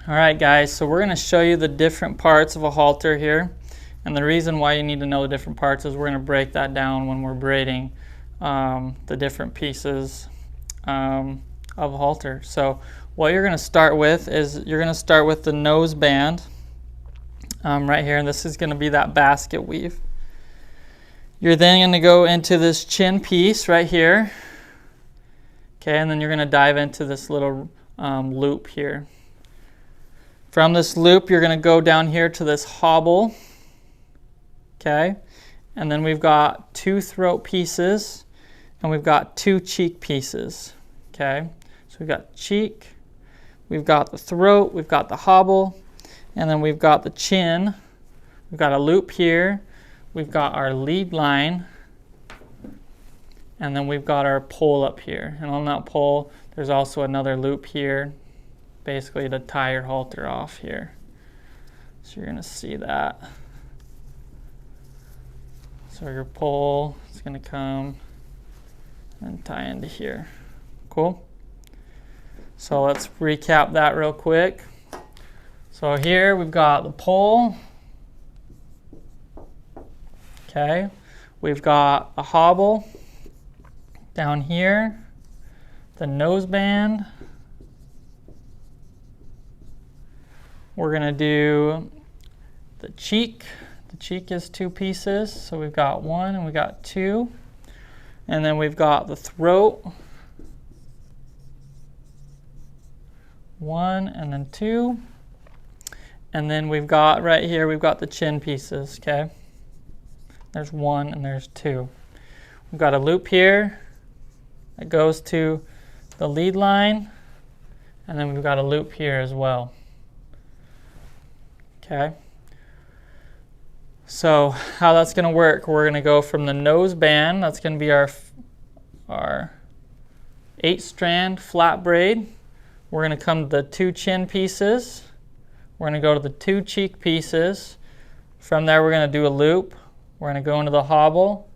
All right, guys, so we're going to show you the different parts of a halter here. And the reason why you need to know the different parts is we're going to break that down when we're braiding the different pieces of a halter. So what you're going to start with is you're going to start with the noseband right here, and this is going to be that basket weave. You're then going to go into this chin piece right here. Okay, and then you're going to dive into this little loop here. From this loop, you're going to go down here to this hobble. Okay, and then we've got 2 throat pieces, and we've got 2 cheek pieces. Okay, so we've got cheek, we've got the throat, we've got the hobble, and then we've got the chin. We've got a loop here, we've got our lead line, and then we've got our pole up here. And on that pole, there's also another loop here, basically to tie your halter off here. So you're going to see that. So your pole is going to come and tie into here. Cool? So let's recap that real quick. So here we've got the pole. Okay. We've got a hobble down here, the noseband. We're going to do the cheek. The cheek is 2 pieces, so we've got 1 and we've got 2. And then we've got the throat, 1 and then 2. And then we've got right here, we've got the chin pieces, okay? There's 1 and there's 2. We've got a loop here that goes to the lead line, and then we've got a loop here as well. Okay, so how that's going to work, we're going to go from the noseband, that's going to be our 8-strand flat braid. We're going to come to the 2 chin pieces. We're going to go to the 2 cheek pieces. From there we're going to do a loop. We're going to go into the hobble.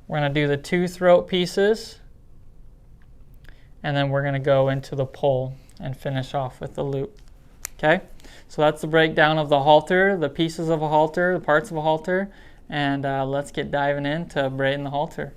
We're going to do the 2 throat pieces. And then we're going to go into the pole and finish off with the loop. Okay, so that's the breakdown of the halter, the pieces of a halter, the parts of a halter, and let's get diving into braiding the halter.